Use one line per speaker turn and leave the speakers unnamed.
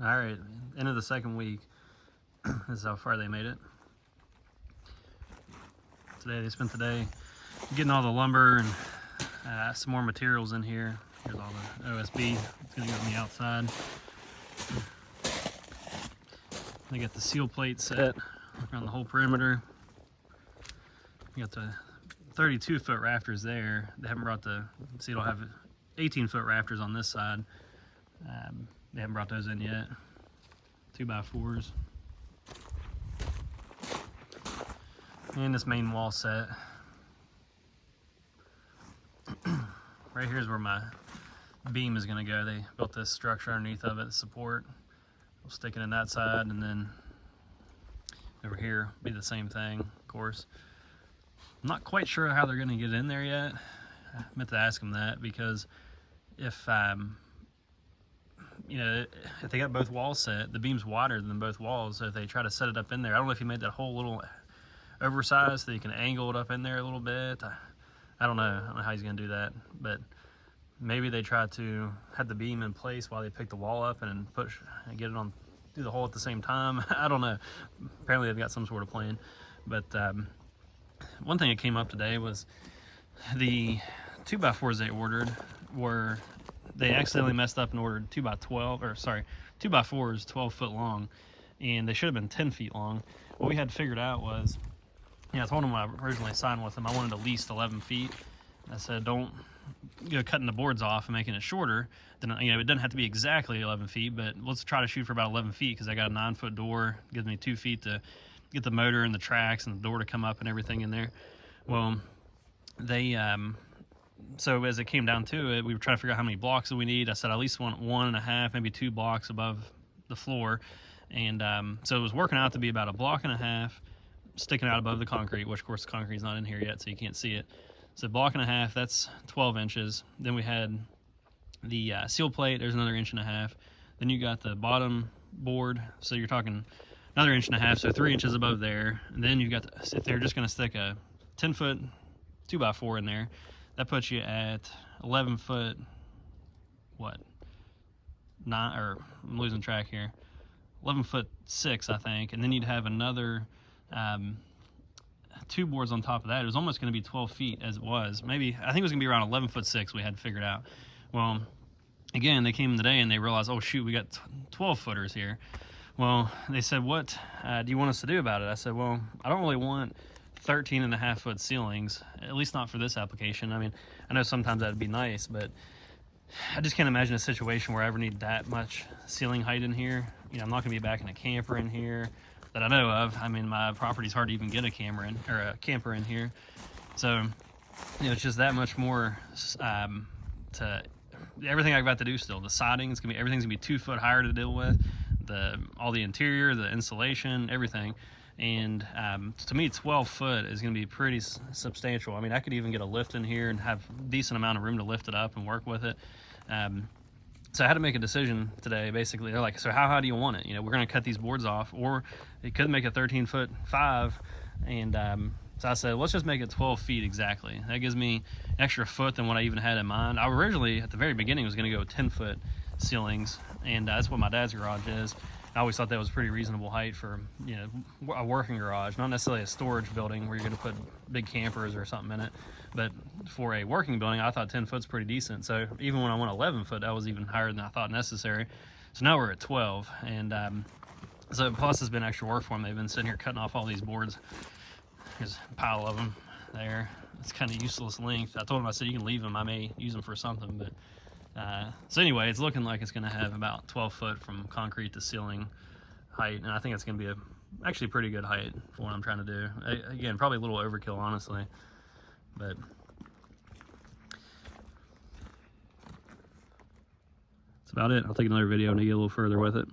All right, end of the second week. This is how far they made it. Today, they spent the day getting all the lumber and some more materials in here. Here's all the OSB. It's gonna go on the outside. They got the seal plate set around the whole perimeter. You got the 32-foot rafters there. They haven't brought the, see, it'll have 18-foot rafters on this side. They haven't brought those in yet. 2x4s. And this main wall set. Right here is where my beam is going to go. They built this structure underneath of it to support. We'll stick it in that side, and then over here be the same thing, of course. I'm not quite sure how they're going to get in there yet. I meant to ask them that, because if you know, if they got both walls set, the beam's wider than both walls, so if they try to set it up in there, I don't know if he made that whole little oversized so you can angle it up in there a little bit. I don't know how he's going to do that, but maybe they try to have the beam in place while they pick the wall up and push and get it on through the hole at the same time. I don't know. Apparently they've got some sort of plan. But one thing that came up today was the 2x4s they ordered were, they accidentally messed up and ordered 2x12, or sorry, 2x4s 12 foot long, and they should have been 10 feet long. What we had figured out was, I told them when I originally signed with them, I wanted at least 11 feet. I said, don't go cutting the boards off and making it shorter. Then, it doesn't have to be exactly 11 feet, but let's try to shoot for about 11 feet, because I got a 9-foot door. It gives me 2 feet to get the motor and the tracks and the door to come up and everything in there. Well, they, so as it came down to it, we were trying to figure out how many blocks that we need. I said I at least want 1.5, maybe 2 blocks above the floor. And so it was working out to be about 1.5 blocks sticking out above the concrete, which of course the concrete's not in here yet, so you can't see it. So 1.5 blocks, that's 12 inches. Then we had the seal plate, there's another 1.5 inches. Then you got the bottom board, so you're talking another 1.5 inches, so 3 inches above there. And then you've got, if they're just gonna stick a 10-foot 2x4 in there, that puts you at 11 foot, what? 9, or I'm losing track here. 11'6", I think. And then you'd have another 2 boards on top of that. It was almost going to be 12 feet as it was. Maybe, I think it was going to be around 11'6" we had figured out. Well, again, they came today and they realized, oh shoot, we got 12 footers here. Well, they said, what do you want us to do about it? I said, well, I don't really want 13.5-foot ceilings, at least not for this application. I mean, I know sometimes that'd be nice, but I just can't imagine a situation where I ever need that much ceiling height in here. I'm not gonna be backing a camper in here that I know of. I mean, my property's hard to even get a camper in here. So, it's just that much more to everything I've got to do still. The siding, everything's gonna be 2 foot higher to deal with. All the interior, the insulation, everything. And to me, 12 foot is going to be pretty substantial. I mean, I could even get a lift in here and have a decent amount of room to lift it up and work with it. So I had to make a decision today. Basically, they're like, so how do you want it? We're going to cut these boards off, or it could make a 13'5". And so I said, let's just make it 12 feet exactly. That gives me an extra foot than what I even had in mind. I originally, at the very beginning, was going to go 10-foot ceilings, and that's what my dad's garage is. I always thought that was pretty reasonable height for, a working garage, not necessarily a storage building where you're going to put big campers or something in it. But for a working building, I thought 10 foot's pretty decent. So even when I went 11 foot, that was even higher than I thought necessary. So now we're at 12. And so plus it's been extra work for them. They've been sitting here cutting off all these boards. There's a pile of them there. It's kind of useless length. I told them, I said, you can leave them. I may use them for something, but so anyway, it's looking like it's going to have about 12 foot from concrete to ceiling height, and I think it's going to be actually pretty good height for what I'm trying to do. Again, probably a little overkill, honestly, but that's about it. I'll take another video and get a little further with it.